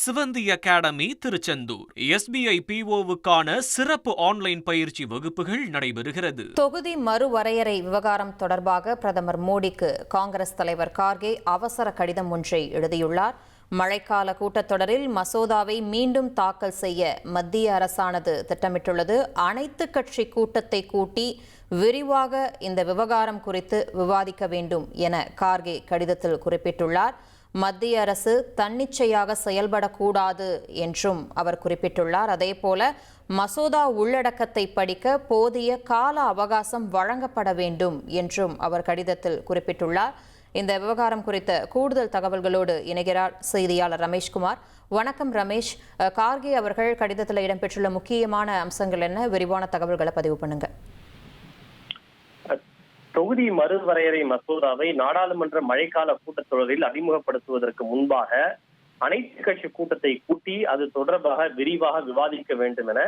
சிவந்தி academy Tiruchendur SBI PO-வுக்கான சிறப்பு online பயிற்சி வகுப்புகள் நடைபெறுகிறது. தொகுதி மறுவரையறை விவகாரம் தொடர்பாக பிரதமர் மோடிக்கு காங்கிரஸ் தலைவர் கார்கே அவசர கடிதம் ஒன்றை எழுதியுள்ளார். மழைக்கால கூட்டத்தொடரில் மசோதாவை மீண்டும் தாக்கல் செய்ய மத்திய அரசானது திட்டமிட்டுள்ளது. அனைத்து கட்சி கூட்டத்தை கூட்டி விரிவாக இந்த விவகாரம் குறித்து விவாதிக்க வேண்டும் என கார்கே கடிதத்தில் குறிப்பிட்டுள்ளார். மத்திய அரசு தன்னிச்சையாக செயல்படக்கூடாது என்றும் அவர் குறிப்பிட்டுள்ளார். அதேபோல மசோதா உள்ளடக்கத்தை படிக்க போதிய கால அவகாசம் வழங்கப்பட வேண்டும் என்றும் அவர் கடிதத்தில் குறிப்பிட்டுள்ளார். இந்த விவகாரம் குறித்த கூடுதல் தகவல்களோடு இணைகிறார் செய்தியாளர் ரமேஷ்குமார். வணக்கம் ரமேஷ். கார்கே அவர்கள் கடிதத்தில் இடம்பெற்றுள்ள முக்கியமான அம்சங்கள் என்ன? விரிவான தகவல்களை பதிவு பண்ணுங்க. தொகுதி மறுவரையறை மசோதாவை நாடாளுமன்ற மழைக்கால கூட்டத்தொடரில் அறிமுகப்படுத்துவதற்கு முன்பாக அனைத்து கட்சி கூட்டத்தை கூட்டி அது தொடர்பாக விரிவாக விவாதிக்க வேண்டும் என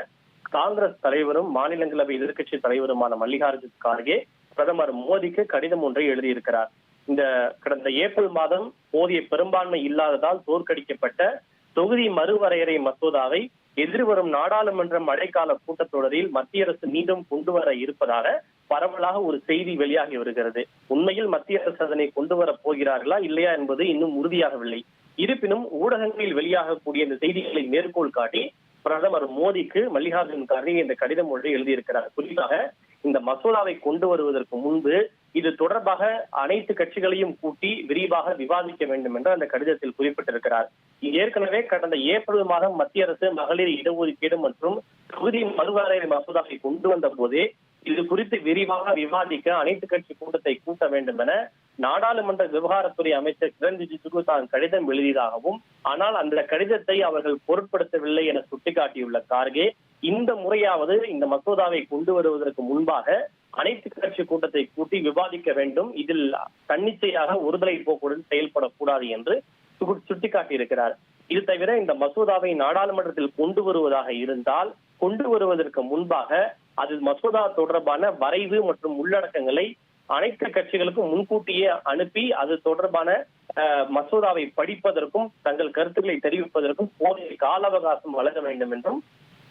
காங்கிரஸ் தலைவரும் மாநிலங்களவை எதிர்க்கட்சி தலைவருமான மல்லிகார்ஜுன் கார்கே பிரதமர் மோடிக்கு கடிதம் ஒன்றை எழுதியிருக்கிறார். இந்த கடந்த ஏப்ரல் மாதம் போதிய பெரும்பான்மை இல்லாததால் தோற்கடிக்கப்பட்ட தொகுதி மறுவரையறை மசோதாவை எதிர்வரும் நாடாளுமன்ற மழைக்கால கூட்டத்தொடரில் மத்திய அரசு மீண்டும் கொண்டு வர இருப்பதாக பரவலாக ஒரு செய்தி வெளியாகி வருகிறது. உண்மையில் மத்திய அரசு அதனை கொண்டு வரப் போகிறார்களா இல்லையா என்பது இன்னும் உறுதியாகவில்லை. இருப்பினும் ஊடகங்களில் வெளியாகக்கூடிய இந்த செய்திகளை மேற்கோள் காட்டி பிரதமர் மோடிக்கு மல்லிகார்ஜுன் கார்கே இந்த கடிதம் ஒன்றை எழுதியிருக்கிறார். குறிப்பாக இந்த மசோதாவை கொண்டு வருவதற்கு முன்பு இது தொடர்பாக அனைத்து கட்சிகளையும் கூட்டி விரிவாக விவாதிக்க வேண்டும் என்று அந்த கடிதத்தில் குறிப்பிட்டிருக்கிறார். ஏற்கனவே கடந்த ஏப்ரல் மாதம் மத்திய அரசு மகளிர் இடஒதுக்கீடு மற்றும் தொகுதி மறுவரையறை மசோதாவை கொண்டு வந்த போதே இது குறித்து விரிவாக விவாதிக்க அனைத்து கட்சி கூட்டத்தை கூட்ட வேண்டும் என நாடாளுமன்ற விவகாரத்துறை அமைச்சர் கிரண் ரிஜிஜுக்கு தான் கடிதம் எழுதியதாகவும், ஆனால் அந்த கடிதத்தை அவர்கள் பொருட்படுத்தவில்லை என சுட்டிக்காட்டியுள்ள கார்கே, இந்த முறையாவது இந்த மசோதாவை கொண்டு வருவதற்கு முன்பாக அனைத்து கட்சி கூட்டத்தை கூட்டி விவாதிக்க வேண்டும், இதில் தன்னிச்சையாக ஒருதலை போக்குடன் செயல்படக்கூடாது என்று சுட்டிக்காட்டியிருக்கிறார். இது தவிர இந்த மசோதாவை நாடாளுமன்றத்தில் கொண்டு வருவதாக இருந்தால் கொண்டு வருவதற்கு முன்பாக அது மசோதா தொடர்பான வரைவு மற்றும் உள்ளடக்கங்களை அனைத்து கட்சிகளுக்கும் முன்கூட்டியே அனுப்பி அது தொடர்பான மசோதாவை படிப்பதற்கும் தங்கள் கருத்துக்களை தெரிவிப்பதற்கும் போதிய கால அவகாசம் வழங்க வேண்டும் என்றும்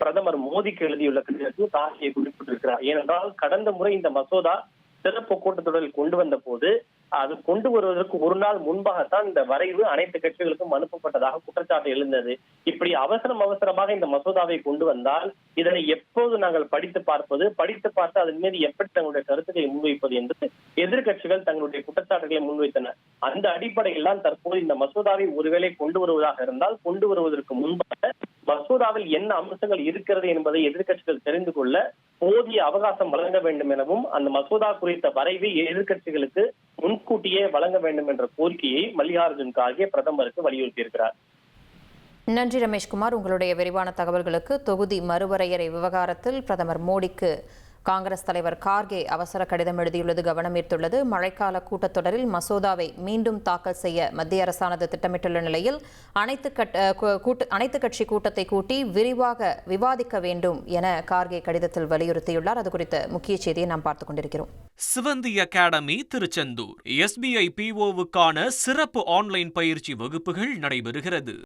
பிரதமர் மோடிக்கு எழுதியுள்ள கடிதத்தில் கார்கே குறிப்பிட்டிருக்கிறார். ஏனென்றால் கடந்த முறை இந்த மசோதா சிறப்பு கூட்டத்தொடரில் கொண்டு வந்த போது அது கொண்டு வருவதற்கு ஒரு நாள் முன்பாகத்தான் இந்த வரைவு அனைத்து கட்சிகளுக்கும் அனுப்பப்பட்டதாக குற்றச்சாட்டு எழுந்தது. இப்படி அவசரமாக இந்த மசோதாவை கொண்டு வந்தால் இதனை எப்போது நாங்கள் படித்து பார்த்து அதன் மீது எப்படி தங்களுடைய கருத்துக்களை முன்வைப்பது என்று எதிர்கட்சிகள் தங்களுடைய குற்றச்சாட்டுகளை முன்வைத்தனர். அந்த அடிப்படையில் தான் தற்போது இந்த மசோதாவை ஒருவேளை கொண்டு வருவதாக இருந்தால் கொண்டு வருவதற்கு முன்பாக மசோதாவில் என்ன அம்சங்கள் இருக்கிறது என்பதை எதிர்கட்சிகள் தெரிந்து கொள்ள போதிய அவகாசம் வழங்க வேண்டும் எனவும் அந்த மசோதா குறித்த வரைவை எதிர்கட்சிகளுக்கு முன்கூட்டியே வழங்க வேண்டும் என்ற கோரிக்கையை மல்லிகார்ஜுன் கார்கே பிரதமருக்கு வலியுறுத்தியிருக்கிறார். நன்றி ரமேஷ்குமார், உங்களுடைய விரிவான தகவல்களுக்கு. தொகுதி மறுவரையறை விவகாரத்தில் பிரதமர் மோடிக்கு காங்கிரஸ் தலைவர் கார்கே அவசர கடிதம் எழுதியுள்ளது கவனம் ஈர்த்துள்ளது. மழைக்கால கூட்டத்தொடரில் மசோதாவை மீண்டும் தாக்கல் செய்ய மத்திய அரசானது திட்டமிட்டுள்ள நிலையில் அனைத்து கட்சி கூட்டத்தை கூட்டி விரிவாக விவாதிக்க வேண்டும் என கார்கே கடிதத்தில் வலியுறுத்தியுள்ளார். அது குறித்த முக்கிய செய்தியை நாம் பார்த்துக் கொண்டிருக்கிறோம். சிவந்தி அகாடமி திருச்செந்தூர் SBI PO-வுக்கான சிறப்பு ஆன்லைன் பயிற்சி வகுப்புகள் நடைபெறுகிறது.